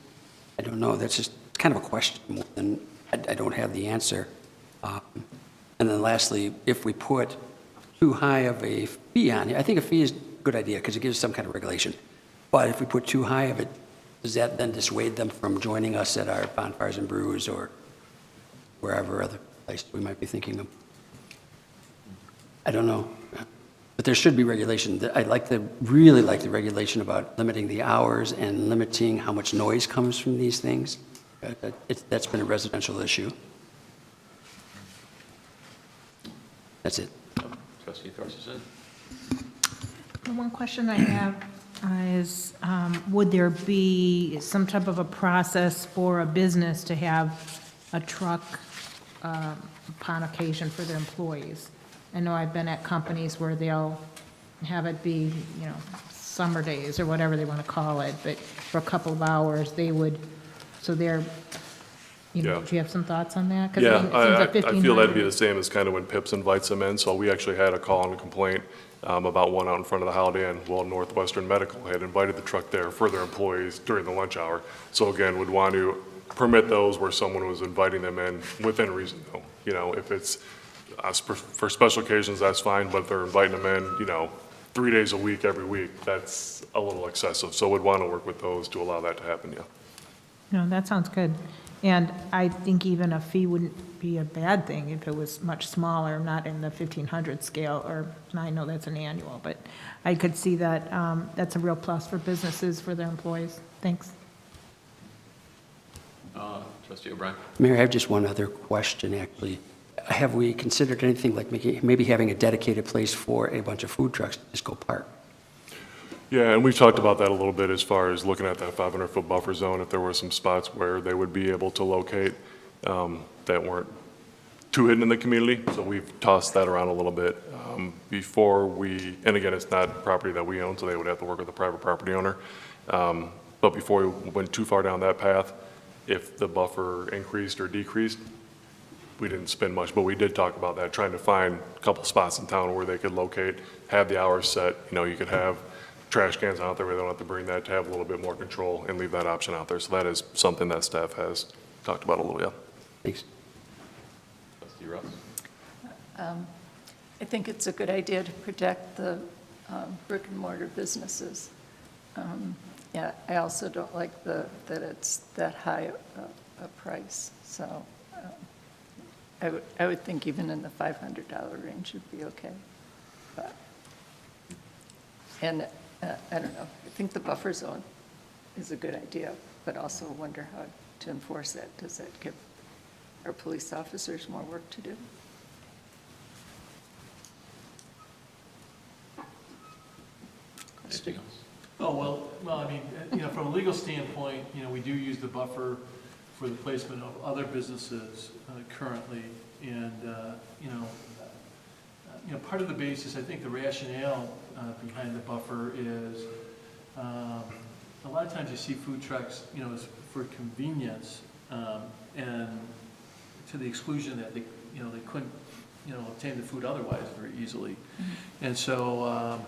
I don't know. That's just kind of a question more than I don't have the answer. And then lastly, if we put too high of a fee on it, I think a fee is a good idea because it gives some kind of regulation. But if we put too high of it, does that then dissuade them from joining us at our bonfires and brews or wherever other place we might be thinking of? I don't know. But there should be regulation. I really like the regulation about limiting the hours and limiting how much noise comes from these things. That's been a residential issue. That's it. Trustee Thorstenson? The one question I have is, would there be some type of a process for a business to have a truck upon occasion for their employees? I know I've been at companies where they'll have it be, summer days or whatever they want to call it, but for a couple of hours, they would, so they're, Yeah. do you have some thoughts on that? 'Cause Yeah, it seems like I feel that'd be 1,500. the same as kind of when Pips invites them in. So we actually had a call and a complaint about one out in front of the Holiday Inn. Well, Northwestern Medical had invited the truck there for their employees during the lunch hour. So again, would want to permit those where someone was inviting them in within reason, though. If it's for special occasions, that's fine, but if they're inviting them in, 3 days a week, every week, that's a little excessive. So we'd want to work with those to allow that to happen, yeah. No, that sounds good. And I think even a fee wouldn't be a bad thing if it was much smaller, not in the 1,500 scale, or, I know that's an annual, but I could see that that's a real plus for businesses, for their employees. Thanks. Trustee O'Brien? Mayor, I have just one other question, actually. Have we considered anything like maybe having a dedicated place for a bunch of food trucks to just go park? Yeah, and we've talked about that a little bit as far as looking at that 500-foot buffer zone, if there were some spots where they would be able to locate that weren't too hidden in the community. So we've tossed that around a little bit before we, and again, it's not property that we own, so they would have to work with a private property owner. But before we went too far down that path, if the buffer increased or decreased, we didn't spend much, but we did talk about that, trying to find a couple spots in town where they could locate, have the hours set. You could have trash cans out there where they don't have to bring that, to have a little bit more control and leave that option out there. So that is something that staff has talked about a little, yeah. Thanks. Trustee Ross? I think it's a good idea to protect the brick and mortar businesses. Yeah, I also don't like that it's that high a price, so I would think even in the $500 range would be okay. And I don't know, I think the buffer zone is a good idea, but also wonder how to enforce that. Does that give our police officers more work to do? Anything else? Oh, well, I mean, from a legal standpoint, we do use the buffer for the placement of other businesses currently. And, part of the basis, I think the rationale behind the buffer is, a lot of times you see food trucks, is for convenience, and to the exclusion that they couldn't, obtain the food otherwise very easily. And so,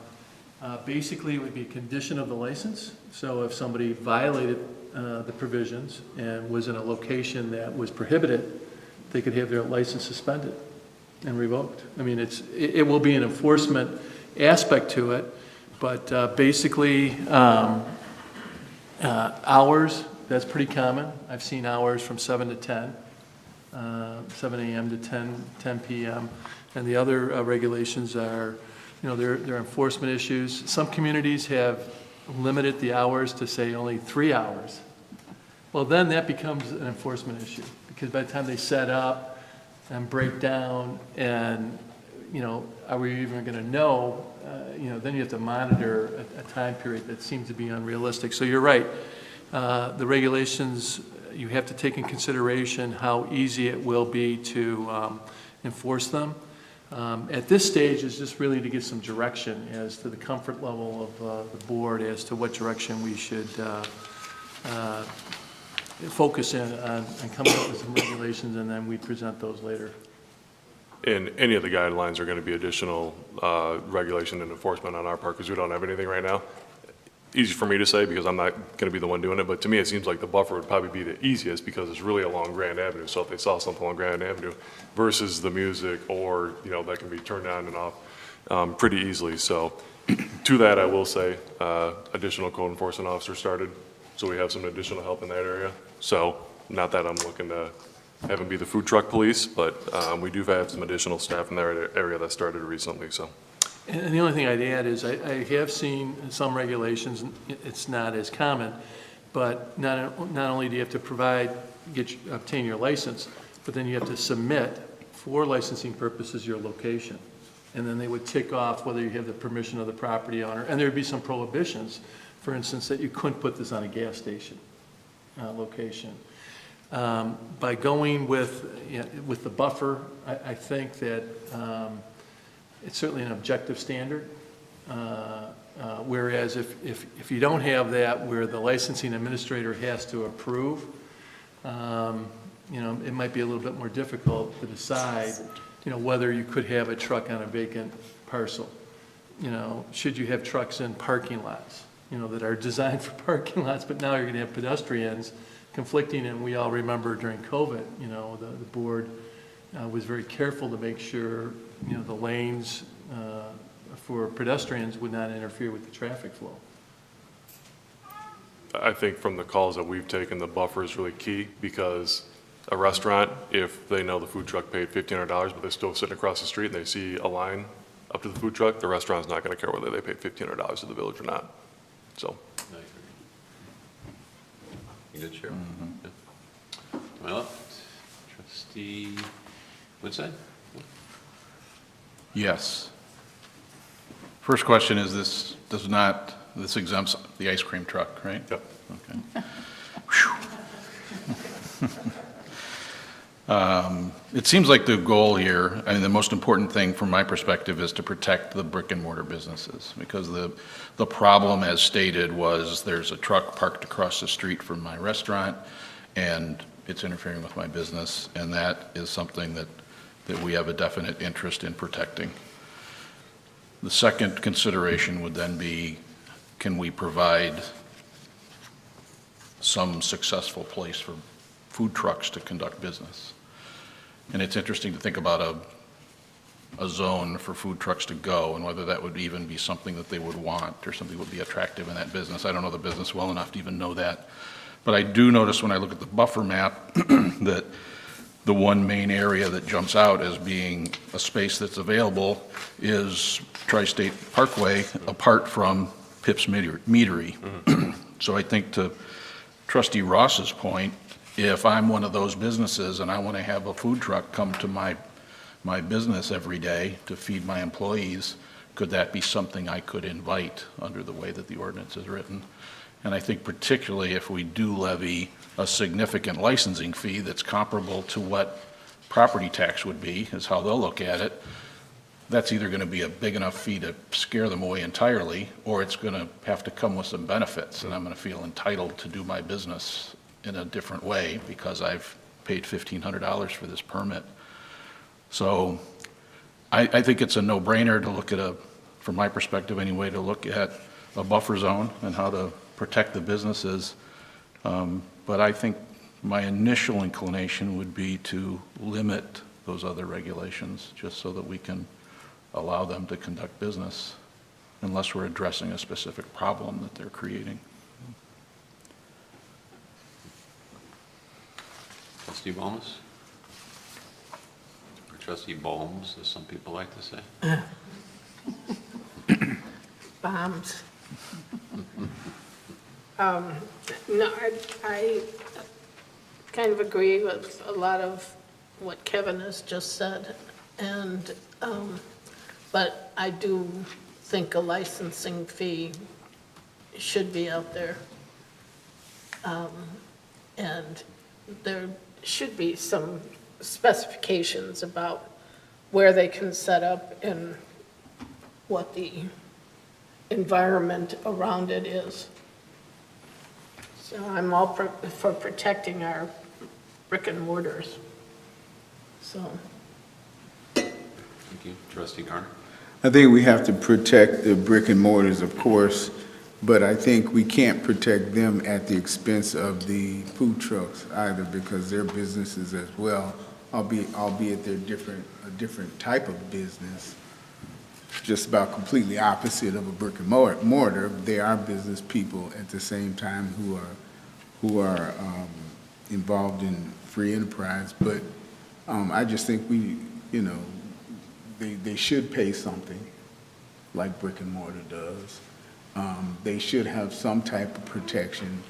basically, it would be a condition of the license. So if somebody violated the provisions and was in a location that was prohibited, they could have their license suspended and revoked. I mean, it will be an enforcement aspect to it, but basically, hours, that's pretty common. I've seen hours from 7 to 10, 7 a.m. to 10 p.m. And the other regulations are, they're enforcement issues. Some communities have limited the hours to, say, only 3 hours. Well, then that becomes an enforcement issue, because by the time they set up and break down and, are we even going to know, then you have to monitor a time period that seems to be unrealistic. So you're right. The regulations, you have to take in consideration how easy it will be to enforce them. At this stage, is just really to get some direction as to the comfort level of the board as to what direction we should focus in on coming up with some regulations, and then we present those later. And any of the guidelines are going to be additional regulation and enforcement on our part because we don't have anything right now. Easy for me to say because I'm not going to be the one doing it, but to me it seems like the buffer would probably be the easiest because it's really along Grand Avenue. So if they saw something on Grand Avenue versus the music or, that can be turned on and off pretty easily. So to that, I will say additional code enforcement officers started. So we have some additional help in that area. So not that I'm looking to have them be the food truck police, but we do have some additional staff in that area that started recently, so. And the only thing I'd add is I have seen some regulations, it's not as common, but not only do you have to obtain your license, but then you have to submit for licensing purposes your location. And then they would tick off whether you have the permission of the property owner. And there would be some prohibitions, for instance, that you couldn't put this on a gas station location. By going with the buffer, I think that it's certainly an objective standard. Whereas if you don't have that, where the licensing administrator has to approve, it might be a little bit more difficult to decide, whether you could have a truck on a vacant parcel. Should you have trucks in parking lots, that are designed for parking lots, but now you're going to have pedestrians conflicting, and we all remember during COVID, the board was very careful to make sure, the lanes for pedestrians would not interfere with the traffic flow. I think from the calls that we've taken, the buffer is really key because a restaurant, if they know the food truck paid $1,500, but they're still sitting across the street and they see a line up to the food truck, the restaurant's not going to care whether they paid $1,500 to the village or not. So. You good, Cheryl? Yeah. Well, trustee Woodside? Yes. First question is this exempts the ice cream truck, right? Yep. Okay. It seems like the goal here, the most important thing from my perspective is to protect the brick and mortar businesses, because the problem, as stated, was there's a truck parked across the street from my restaurant and it's interfering with my business, and that is something that we have a definite interest in protecting. The second consideration would then be, can we provide some successful place for food trucks to conduct business? And it's interesting to think about a zone for food trucks to go and whether that would even be something that they would want or something would be attractive in that business. I don't know the business well enough to even know that. But I do notice when I look at the buffer map that the one main area that jumps out as being a space that's available is Tri-State Parkway, apart from Pips Meadery. So I think to Trustee Ross's point, if I'm one of those businesses and I want to have a food truck come to my business every day to feed my employees, could that be something I could invite under the way that the ordinance is written? And I think particularly if we do levy a significant licensing fee that's comparable to what property tax would be, is how they'll look at it, that's either going to be a big enough fee to scare them away entirely, or it's going to have to come with some benefits, and I'm going to feel entitled to do my business in a different way because I've paid $1,500 for this permit. So I think it's a no-brainer to look at from my perspective anyway, to look at a buffer zone and how to protect the businesses. But I think my initial inclination would be to limit those other regulations, just so that we can allow them to conduct business, unless we're addressing a specific problem that they're creating. Trustee Bomas? Or Trustee Bohms, as some people like to say. Bombs. No, I kind of agree with a lot of what Kevin has just said, and, but I do think a licensing fee should be out there. And there should be some specifications about where they can set up and what the environment around it is. So I'm all for protecting our brick and mortars. So. Thank you. Trustee Garner? I think we have to protect the brick and mortars, of course, but I think we can't protect them at the expense of the food trucks either, because they're businesses as well, albeit they're a different type of business, just about completely opposite of a brick and mortar. They are business people at the same time who are involved in free enterprise, but I just think they should pay something like brick and mortar does. They should have some type of protection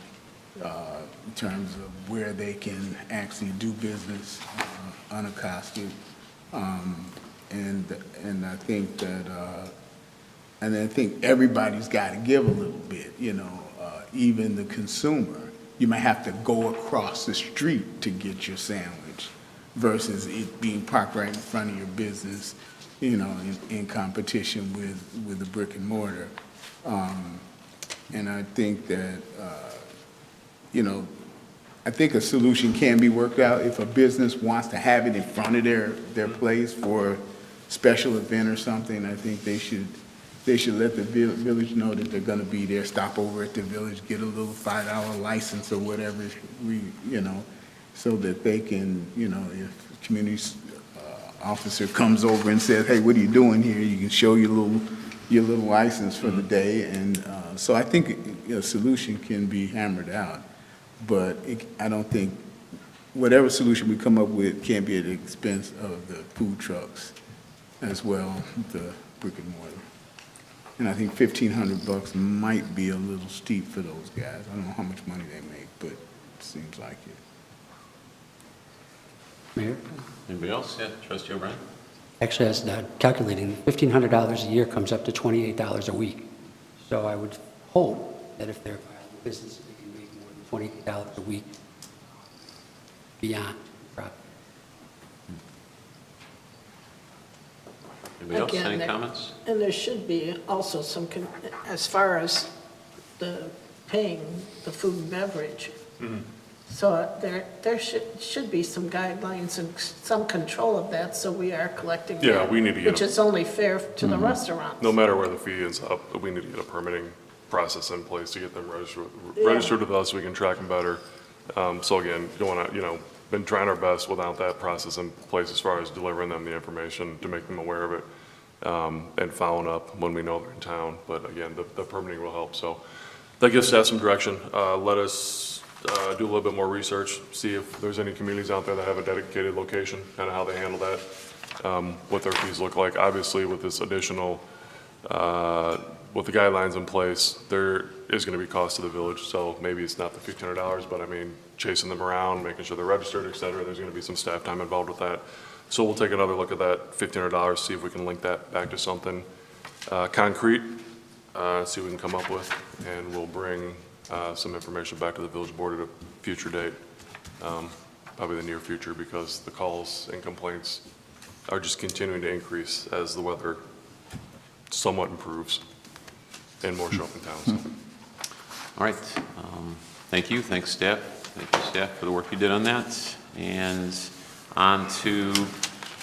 in terms of where they can actually do business unaccosted. And I think that, and I think everybody's got to give a little bit, even the consumer. You might have to go across the street to get your sandwich versus it being parked right in front of your business, in competition with the brick and mortar. And I think that, I think a solution can be worked out if a business wants to have it in front of their place for a special event or something. I think they should let the village know that they're going to be there, stop over at the village, get a little $5 license or whatever, so that they can, if the community officer comes over and says, hey, what are you doing here? You can show your little license for the day. And so I think a solution can be hammered out, but I don't think whatever solution we come up with can't be at the expense of the food trucks as well, the brick and mortar. And I think $1,500 might be a little steep for those guys. I don't know how much money they make, but it seems like it. Mayor? Anybody else? Yeah, Trustee O'Brien? Actually, as calculating, $1,500 a year comes up to $28 a week. So I would hope that if they're a viable business, they can make more than $28 a week beyond profit. Anybody else? Again, Any comments? And there should be also some, as far as the paying the food and beverage. So there should be some guidelines and some control of that, so we are collecting Yeah, that, we need to get which is only fair to the restaurants. No matter where the fee ends up, we need to get a permitting process in place to get them registered with us so we can track them better. So again, been trying our best without that process in place as far as delivering them the information to make them aware of it, and following up when we know they're in town. But again, the permitting will help. So that gives staff some direction. Let us do a little bit more research, see if there's any communities out there that have a dedicated location, kind of how they handle that, what their fees look like. Obviously, with this additional with the guidelines in place, there is going to be cost to the village. So maybe it's not the $1,500, but I mean, chasing them around, making sure they're registered, et cetera, there's going to be some staff time involved with that. So we'll take another look at that $1,500, see if we can link that back to something concrete, see what we can come up with, and we'll bring some information back to the village board at a future date, probably the near future, because the calls and complaints are just continuing to increase as the weather somewhat improves and more show up in town. So. All right, thank you, thanks staff. Thank you staff for the work you did on that. And on to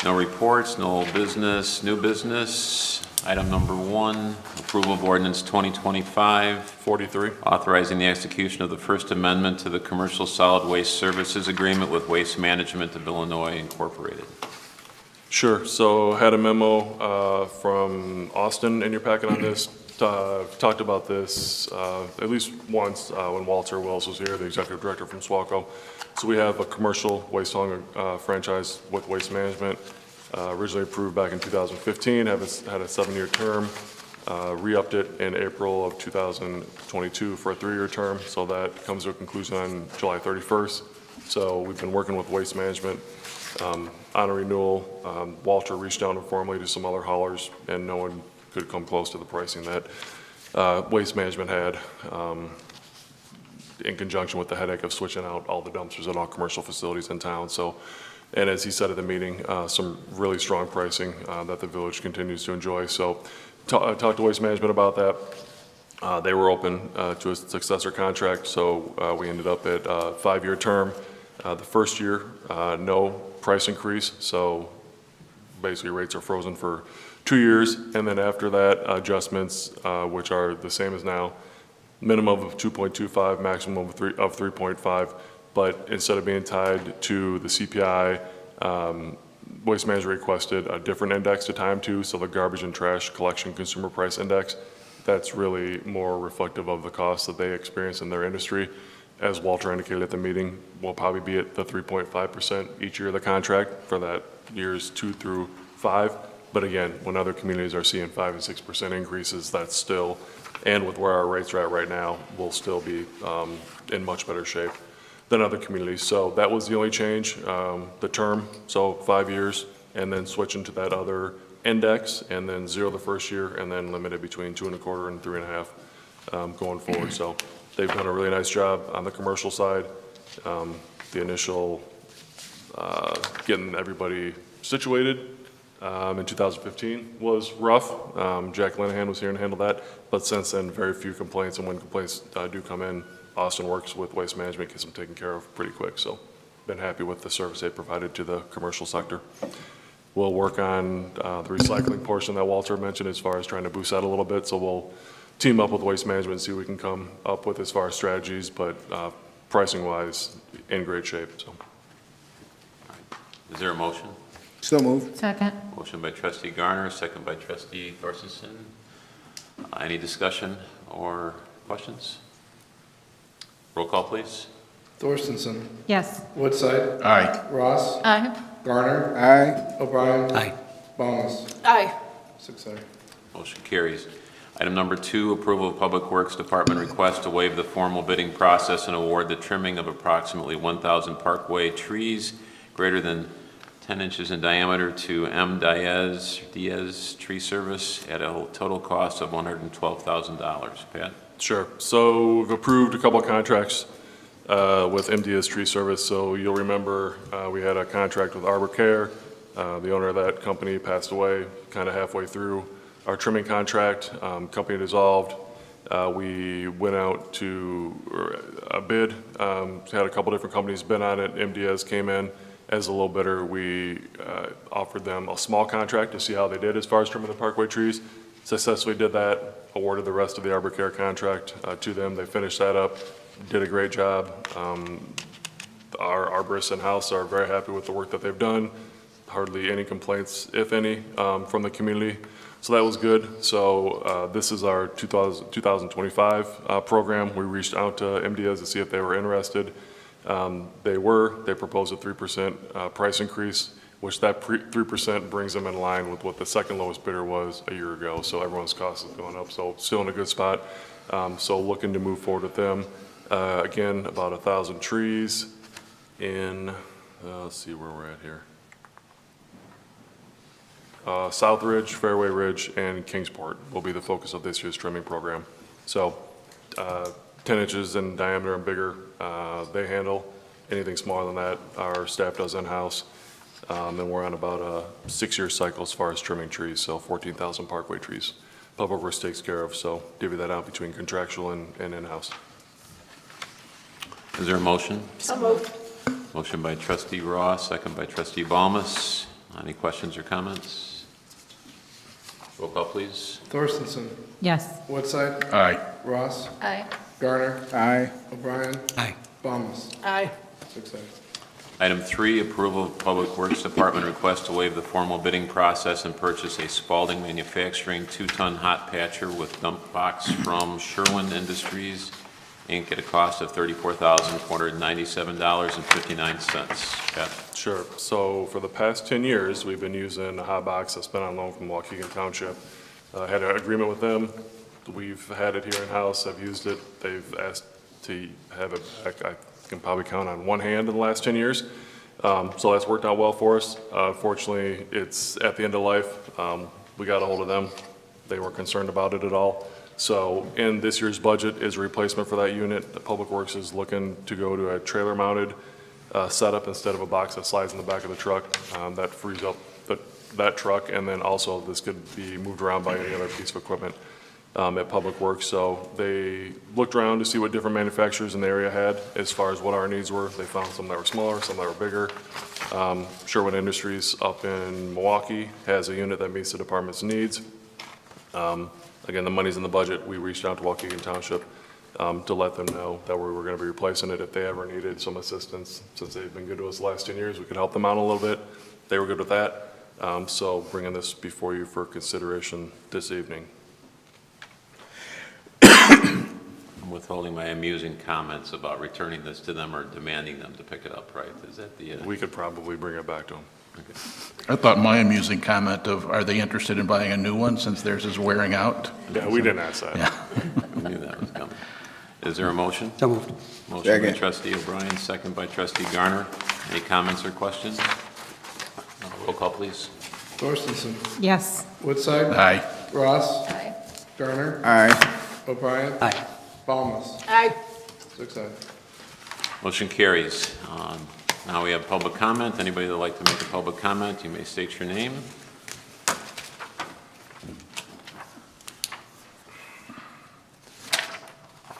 no reports, no old business, new business. Item number 1, approval of ordinance 2025-43, authorizing the execution of the First Amendment to the Commercial Solid Waste Services Agreement with Waste Management of Illinois Incorporated. Sure. So had a memo from Austin in your packet on this. Talked about this at least once when Walter Wells was here, the executive director from SWACO. So we have a commercial waste hauling franchise with Waste Management, originally approved back in 2015, had a 7-year term, re-upped it in April of 2022 for a 3-year term. So that comes to a conclusion on July 31st. So we've been working with Waste Management on a renewal. Walter reached out informally to some other haulers, and no one could come close to the pricing that Waste Management had in conjunction with the headache of switching out all the dumpsters at all commercial facilities in town. So, and as he said at the meeting, some really strong pricing that the village continues to enjoy. So I talked to Waste Management about that. They were open to a successor contract, so we ended up at a 5-year term. The first year, no price increase, so basically rates are frozen for 2 years, and then after that, adjustments, which are the same as now, minimum of 2.25, maximum of 3.5, but instead of being tied to the CPI, Waste Management requested a different index to time to, so the garbage and trash collection consumer price index. That's really more reflective of the costs that they experience in their industry. As Walter indicated at the meeting, we'll probably be at the 3.5% each year of the contract for that years 2 through 5. But again, when other communities are seeing 5 and 6% increases, that's still, and with where our rates are at right now, we'll still be in much better shape than other communities. So that was the only change, the term, so 5 years, and then switching to that other index, and then 0 the first year, and then limited between 2.25 and 3.5 going forward. So they've done a really nice job on the commercial side. The initial getting everybody situated in 2015 was rough. Jack Linehan was here and handled that, but since then, very few complaints, and when complaints do come in, Austin works with Waste Management, gets them taken care of pretty quick. So been happy with the service they provided to the commercial sector. We'll work on the recycling portion that Walter mentioned as far as trying to boost that a little bit. So we'll team up with Waste Management and see what we can come up with as far as strategies, but pricing-wise, in great shape. So. Is there a motion? So moved. Second. Motion by trustee Garner, second by trustee Thorstensen. Any discussion or questions? Roll call, please. Thorstensen. Yes. Woodside. Aye. Ross. Aye. Garner. Aye. O'Brien. Aye. Bonus. Aye. 6 ayes. Motion carries. Item number 2, approval of Public Works Department request to waive the formal bidding process and award the trimming of approximately 1,000 parkway trees greater than 10 inches in diameter to M. Diaz Tree Service at a total cost of $112,000. Pat? Sure. So we've approved a couple of contracts with MDS Tree Service. So you'll remember we had a contract with Arbor Care. The owner of that company passed away kind of halfway through our trimming contract. Company dissolved. We went out to a bid. Had a couple different companies bid on it. MDS came in as a low bidder. We offered them a small contract to see how they did as far as trimming the parkway trees. Successfully did that. Awarded the rest of the Arbor Care contract to them. They finished that up. Did a great job. Our arborists in-house are very happy with the work that they've done. Hardly any complaints, if any, from the community. So that was good. So this is our 2025 program. We reached out to MDS to see if they were interested. They proposed a 3% price increase. which that 3% brings them in line with what the second lowest bidder was a year ago. So everyone's cost is going up, so still in a good spot. So looking to move forward with them. Again, about 1,000 trees in, let's see where we're at here. South Ridge, Fairway Ridge, and Kingsport will be the focus of this year's trimming program. So 10 inches in diameter and bigger, they handle. Anything smaller than that, our staff does in-house. And we're on about a 6-year cycle as far as trimming trees, so 14,000 parkway trees. Public Works takes care of, so divvy that out between contractual and in-house. Is there a motion? So moved. Motion by trustee Ross, second by trustee Balmas. Any questions or comments? Roll call, please. Thorstenson, Yes. Woodside, Aye. Ross, Aye. Garner, Aye. O'Brien, Aye. Balmas. Aye. 6 ayes. Item 3, approval of Public Works Department request to waive the formal bidding process and purchase a Spalding Manufacturing 2-ton hot patcher with dump box from Sherwin Industries, Inc. at a cost of $34,497.59. Pat? Sure. So for the past 10 years, we've been using a hot box that's been on loan from Waukegan Township. Had an agreement with them. We've had it here in-house. I've used it. They've asked to have it back. I can probably count on one hand in the last 10 years. So that's worked out well for us. Fortunately, it's at the end of life. We got a hold of them. They weren't concerned about it at all. So in this year's budget is a replacement for that unit. The Public Works is looking to go to a trailer-mounted setup instead of a box that slides in the back of the truck. That frees up that truck, and then also this could be moved around by any other piece of equipment at Public Works. So they looked around to see what different manufacturers in the area had as far as what our needs were. They found some that were smaller, some that were bigger. Sherwin Industries up in Milwaukee has a unit that meets the department's needs. Again, the money's in the budget. We reached out to Waukegan Township to let them know that we were going to be replacing it if they ever needed some assistance. Since they've been good to us the last 10 years, we could help them out a little bit. They were good with that. So bringing this before you for consideration this evening. I'm withholding my amusing comments about returning this to them or demanding them to pick it up, right? Is that the... We could probably bring it back to them. Okay. I thought my amusing comment of, are they interested in buying a new one since theirs is wearing out? Yeah, we didn't ask that. Yeah. I knew that was coming. Is there a motion? So moved. Motion by Second. trustee O'Brien, second by trustee Garner. Any comments or questions? Roll call, please. Thorstenson, Yes. Woodside, Aye. Ross, Aye. Garner, Aye. O'Brien, Aye. Balmas. Aye. 6 ayes. Motion carries. Now we have public comment. Anybody that'd like to make a public comment, you may state your name.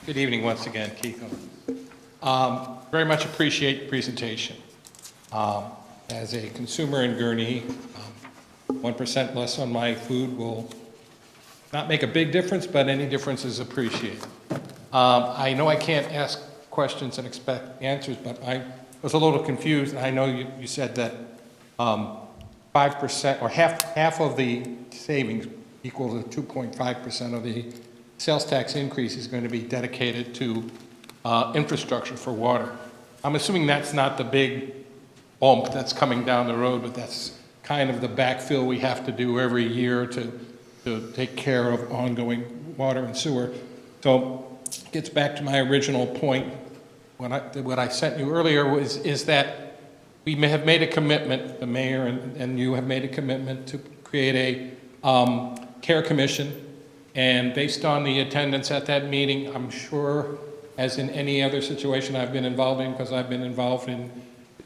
Good evening once again, Keith. Very much appreciate your presentation. As a consumer in Gurnee, 1% less on my food will not make a big difference, but any difference is appreciated. I know I can't ask questions and expect answers, but I was a little confused. I know you said that 5% or half of the savings equal to 2.5% of the sales tax increase is going to be dedicated to infrastructure for water. I'm assuming that's not the big bump that's coming down the road, but that's kind of the backfill we have to do every year to take care of ongoing water and sewer. So it gets back to my original point. What I sent you earlier is that we may have made a commitment, the mayor and you have made a commitment to create a care commission. And based on the attendance at that meeting, I'm sure, as in any other situation I've been involved in, because I've been involved in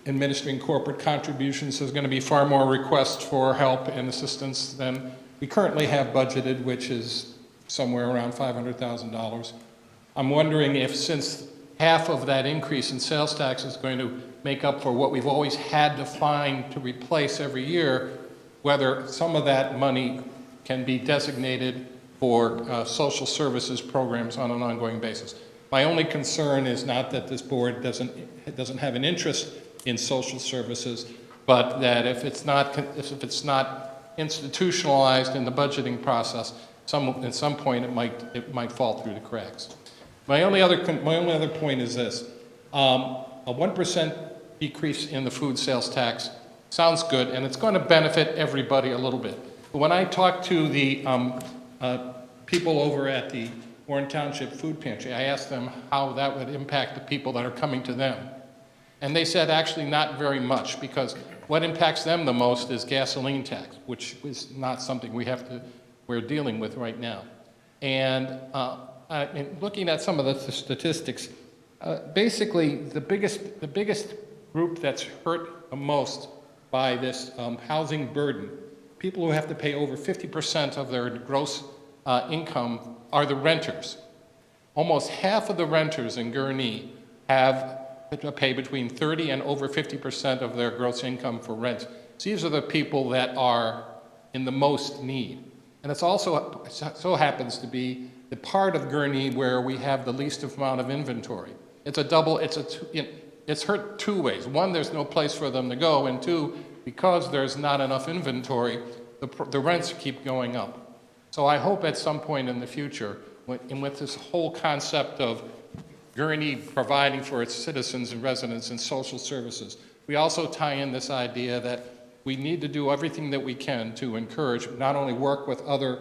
administering corporate contributions, there's going to be far more requests for help and assistance than we currently have budgeted, which is somewhere around $500,000. I'm wondering if, since half of that increase in sales tax is going to make up for what we've always had to find to replace every year, whether some of that money can be designated for social services programs on an ongoing basis. My only concern is not that this board doesn't have an interest in social services, but that if it's not institutionalized in the budgeting process, at some point it might fall through the cracks. My only other point is this: a 1% decrease in the food sales tax Sounds good, and it's going to benefit everybody a little bit. But when I talked to the people over at the Warren Township Food Pantry, I asked them how that would impact the people that are coming to them. And they said actually not very much, because what impacts them the most is gasoline tax, which is not something we're dealing with right now. And in looking at some of the statistics, basically the biggest group that's hurt the most by this housing burden, people who have to pay over 50% of their gross income, are the renters. Almost half of the renters in Gurnee have to pay between 30 and over 50% of their gross income for rent. So these are the people that are in the most need. And it's also so happens to be the part of Gurnee where we have the least amount of inventory. It's hurt two ways. One, there's no place for them to go, and two, because there's not enough inventory, the rents keep going up. So I hope at some point in the future, with this whole concept of Gurnee providing for its citizens and residents and social services, we also tie in this idea that we need to do everything that we can to encourage, not only work with other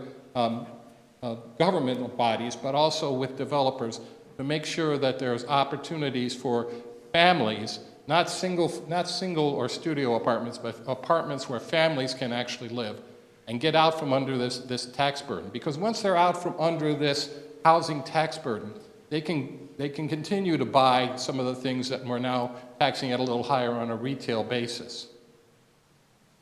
governmental bodies, but also with developers to make sure that there's opportunities for families, not single or studio apartments, but apartments where families can actually live and get out from under this tax burden. Because once they're out from under this housing tax burden, they can continue to buy some of the things that we're now taxing at a little higher on a retail basis.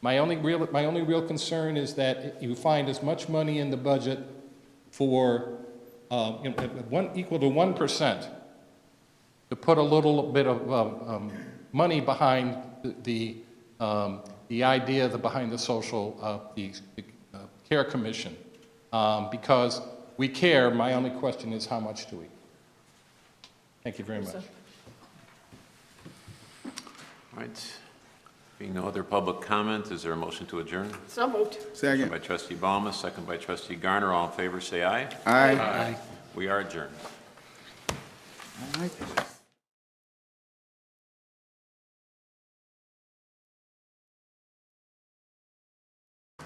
My only real concern is that you find as much money in the budget for equal to 1% to put a little bit of money behind the idea behind the social the care commission, because we care. My only question is, how much do we? Thank you very much. All right. Being no other public comment, is there a motion to adjourn? So moved. Motion Second. by trustee Baumus, second by trustee Garner. All in favor, say aye. Aye. We are adjourned. I like this.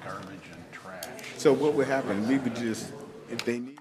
Garbage and trash. So what would happen? We would just, if they need.